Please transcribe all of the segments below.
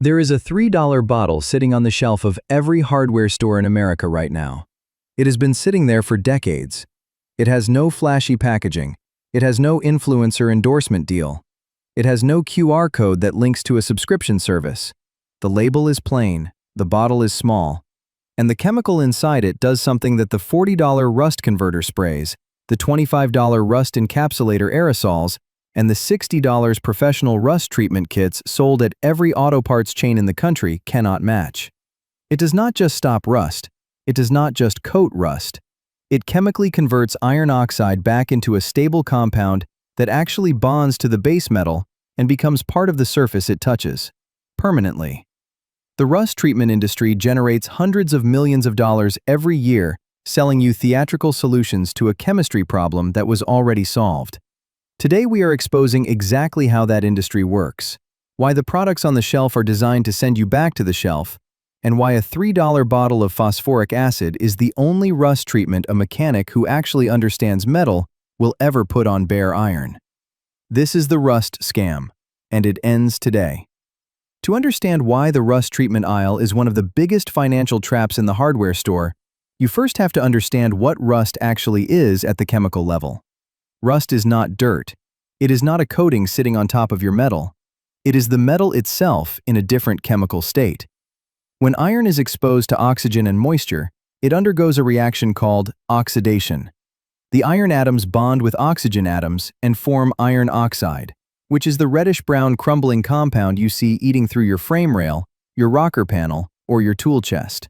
There is a $3 bottle sitting on the shelf of every hardware store in America right now. It has been sitting there for decades. It has no flashy packaging. It has no influencer endorsement deal. It has no QR code that links to a subscription service. The label is plain, the bottle is small, and the chemical inside it does something that the $40 rust converter sprays, the $25 rust encapsulator aerosols, and the $60 professional rust treatment kits sold at every auto parts chain in the country cannot match. It does not just stop rust. It does not just coat rust. It chemically converts iron oxide back into a stable compound that actually bonds to the base metal and becomes part of the surface it touches, permanently. The rust treatment industry generates hundreds of millions of dollars every year selling you theatrical solutions to a chemistry problem that was already solved. Today we are exposing exactly how that industry works, why the products on the shelf are designed to send you back to the shelf, and why a $3 bottle of phosphoric acid is the only rust treatment a mechanic who actually understands metal will ever put on bare iron. This is the rust scam, and it ends today. To understand why the rust treatment aisle is one of the biggest financial traps in the hardware store, you first have to understand what rust actually is at the chemical level. Rust is not dirt. It is not a coating sitting on top of your metal. It is the metal itself in a different chemical state. When iron is exposed to oxygen and moisture, it undergoes a reaction called oxidation. The iron atoms bond with oxygen atoms and form iron oxide, which is the reddish-brown crumbling compound you see eating through your frame rail, your rocker panel, or your tool chest.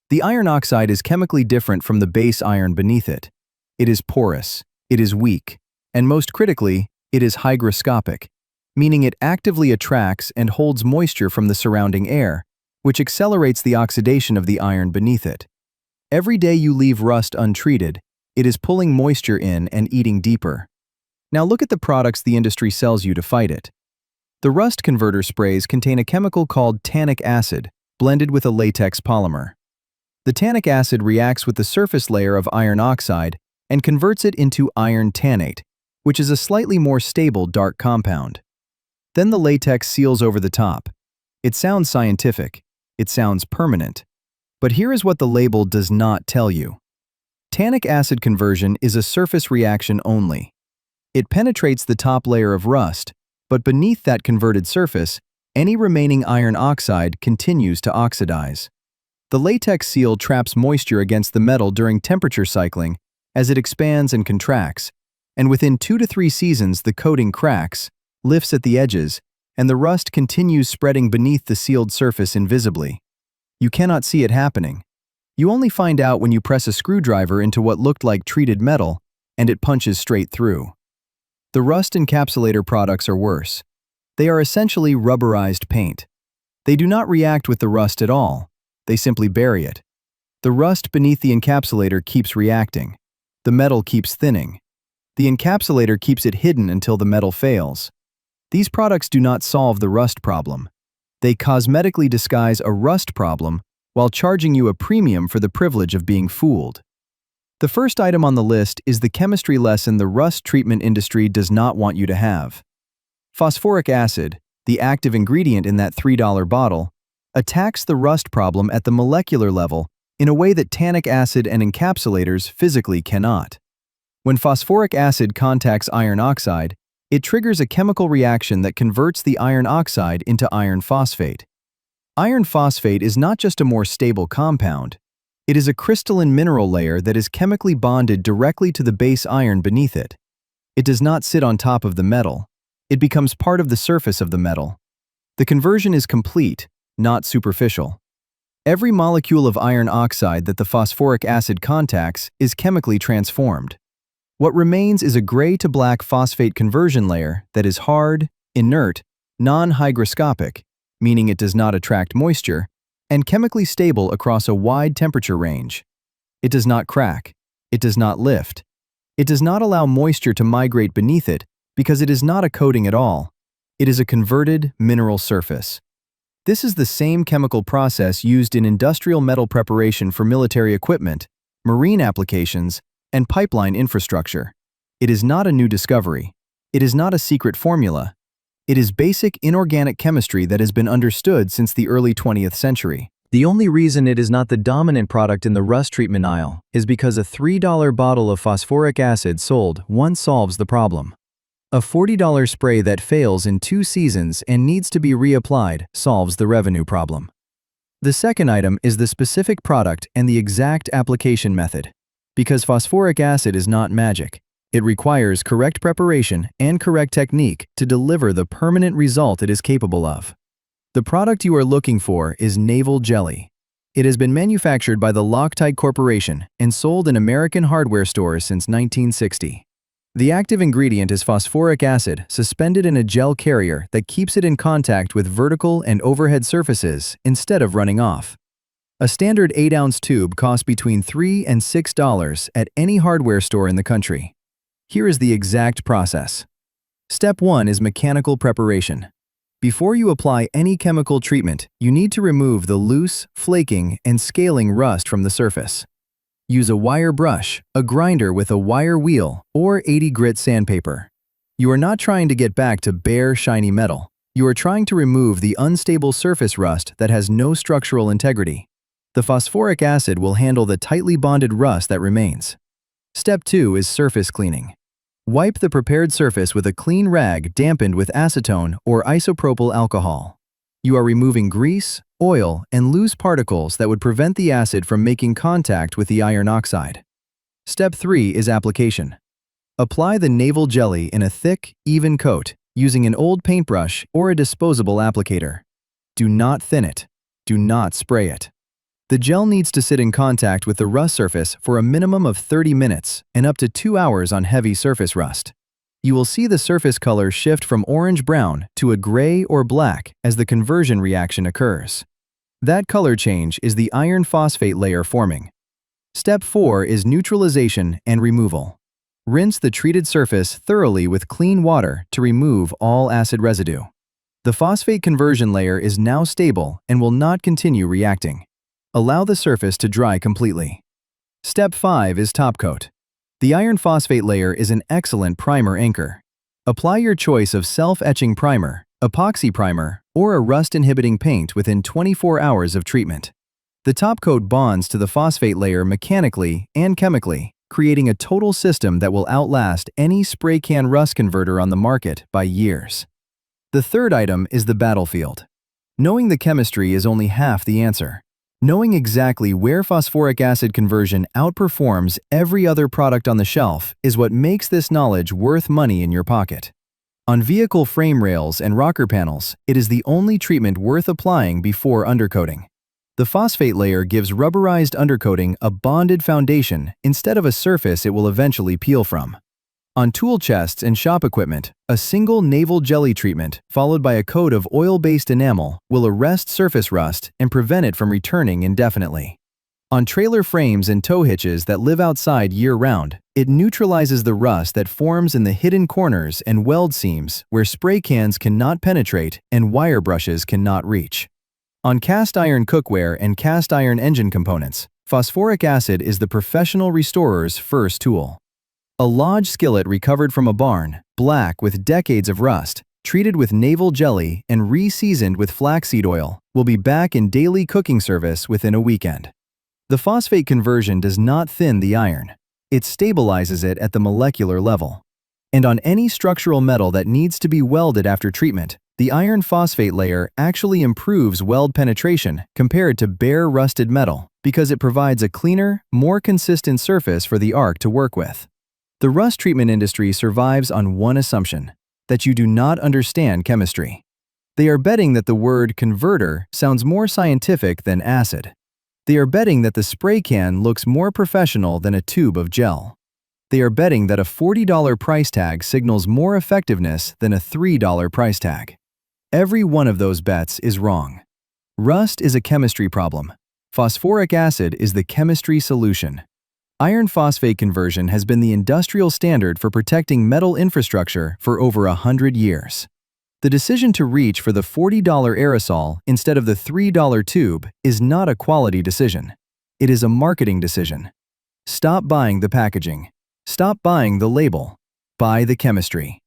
The iron oxide is chemically different from the base iron beneath it. It is porous, it is weak, and most critically, it is hygroscopic, meaning it actively attracts and holds moisture from the surrounding air, which accelerates the oxidation of the iron beneath it. Every day you leave rust untreated, it is pulling moisture in and eating deeper. Now look at the products the industry sells you to fight it. The rust converter sprays contain a chemical called tannic acid, blended with a latex polymer. The tannic acid reacts with the surface layer of iron oxide and converts it into iron tannate, which is a slightly more stable dark compound. Then the latex seals over the top. It sounds scientific. It sounds permanent. But here is what the label does not tell you. Tannic acid conversion is a surface reaction only. It penetrates the top layer of rust, but beneath that converted surface, any remaining iron oxide continues to oxidize. The latex seal traps moisture against the metal during temperature cycling as it expands and contracts, and within 2 to 3 seasons the coating cracks, lifts at the edges, and the rust continues spreading beneath the sealed surface invisibly. You cannot see it happening. You only find out when you press a screwdriver into what looked like treated metal, and it punches straight through. The rust encapsulator products are worse. They are essentially rubberized paint. They do not react with the rust at all. They simply bury it. The rust beneath the encapsulator keeps reacting. The metal keeps thinning. The encapsulator keeps it hidden until the metal fails. These products do not solve the rust problem. They cosmetically disguise a rust problem while charging you a premium for the privilege of being fooled. The first item on the list is the chemistry lesson the rust treatment industry does not want you to have. Phosphoric acid, the active ingredient in that $3 bottle, attacks the rust problem at the molecular level in a way that tannic acid and encapsulators physically cannot. When phosphoric acid contacts iron oxide, it triggers a chemical reaction that converts the iron oxide into iron phosphate. Iron phosphate is not just a more stable compound. It is a crystalline mineral layer that is chemically bonded directly to the base iron beneath it. It does not sit on top of the metal. It becomes part of the surface of the metal. The conversion is complete, not superficial. Every molecule of iron oxide that the phosphoric acid contacts is chemically transformed. What remains is a gray to black phosphate conversion layer that is hard, inert, non-hygroscopic, meaning it does not attract moisture, and chemically stable across a wide temperature range. It does not crack. It does not lift. It does not allow moisture to migrate beneath it because it is not a coating at all. It is a converted mineral surface. This is the same chemical process used in industrial metal preparation for military equipment, marine applications, and pipeline infrastructure. It is not a new discovery. It is not a secret formula. It is basic inorganic chemistry that has been understood since the early 20th century. The only reason it is not the dominant product in the rust treatment aisle is because a $3 bottle of phosphoric acid sold once solves the problem. A $40 spray that fails in 2 seasons and needs to be reapplied solves the revenue problem. The second item is the specific product and the exact application method. Because phosphoric acid is not magic, it requires correct preparation and correct technique to deliver the permanent result it is capable of. The product you are looking for is Naval Jelly. It has been manufactured by the Loctite Corporation and sold in American hardware stores since 1960. The active ingredient is phosphoric acid suspended in a gel carrier that keeps it in contact with vertical and overhead surfaces instead of running off. A standard 8-ounce tube costs between $3 and $6 at any hardware store in the country. Here is the exact process. Step 1 is mechanical preparation. Before you apply any chemical treatment, you need to remove the loose, flaking, and scaling rust from the surface. Use a wire brush, a grinder with a wire wheel, or 80 grit sandpaper. You are not trying to get back to bare, shiny metal. You are trying to remove the unstable surface rust that has no structural integrity. The phosphoric acid will handle the tightly bonded rust that remains. Step 2 is surface cleaning. Wipe the prepared surface with a clean rag dampened with acetone or isopropyl alcohol. You are removing grease, oil, and loose particles that would prevent the acid from making contact with the iron oxide. Step 3 is application. Apply the Naval Jelly in a thick, even coat using an old paintbrush or a disposable applicator. Do not thin it. Do not spray it. The gel needs to sit in contact with the rust surface for a minimum of 30 minutes and up to 2 hours on heavy surface rust. You will see the surface color shift from orange-brown to a gray or black as the conversion reaction occurs. That color change is the iron phosphate layer forming. Step 4 is neutralization and removal. Rinse the treated surface thoroughly with clean water to remove all acid residue. The phosphate conversion layer is now stable and will not continue reacting. Allow the surface to dry completely. Step 5 is top coat. The iron phosphate layer is an excellent primer anchor. Apply your choice of self-etching primer, epoxy primer, or a rust-inhibiting paint within 24 hours of treatment. The top coat bonds to the phosphate layer mechanically and chemically, creating a total system that will outlast any spray can rust converter on the market by years. The third item is the battlefield. Knowing the chemistry is only half the answer. Knowing exactly where phosphoric acid conversion outperforms every other product on the shelf is what makes this knowledge worth money in your pocket. On vehicle frame rails and rocker panels, it is the only treatment worth applying before undercoating. The phosphate layer gives rubberized undercoating a bonded foundation instead of a surface it will eventually peel from. On tool chests and shop equipment, a single Naval Jelly treatment followed by a coat of oil-based enamel will arrest surface rust and prevent it from returning indefinitely. On trailer frames and tow hitches that live outside year-round, it neutralizes the rust that forms in the hidden corners and weld seams where spray cans cannot penetrate and wire brushes cannot reach. On cast iron cookware and cast iron engine components, phosphoric acid is the professional restorer's first tool. A lodge skillet recovered from a barn, black with decades of rust, treated with Naval Jelly and re-seasoned with flaxseed oil, will be back in daily cooking service within a weekend. The phosphate conversion does not thin the iron. It stabilizes it at the molecular level. And on any structural metal that needs to be welded after treatment, the iron phosphate layer actually improves weld penetration compared to bare rusted metal because it provides a cleaner, more consistent surface for the arc to work with. The rust treatment industry survives on one assumption, that you do not understand chemistry. They are betting that the word converter sounds more scientific than acid. They are betting that the spray can looks more professional than a tube of gel. They are betting that a $40 price tag signals more effectiveness than a $3 price tag. Every one of those bets is wrong. Rust is a chemistry problem. Phosphoric acid is the chemistry solution. Iron phosphate conversion has been the industrial standard for protecting metal infrastructure for over 100 years. The decision to reach for the $40 aerosol instead of the $3 tube is not a quality decision. It is a marketing decision. Stop buying the packaging. Stop buying the label. Buy the chemistry.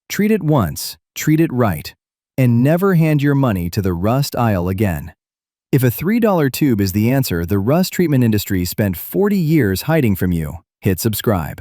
Treat it once, treat it right, and never hand your money to the rust aisle again. If a $3 tube is the answer the rust treatment industry spent 40 years hiding from you, hit subscribe.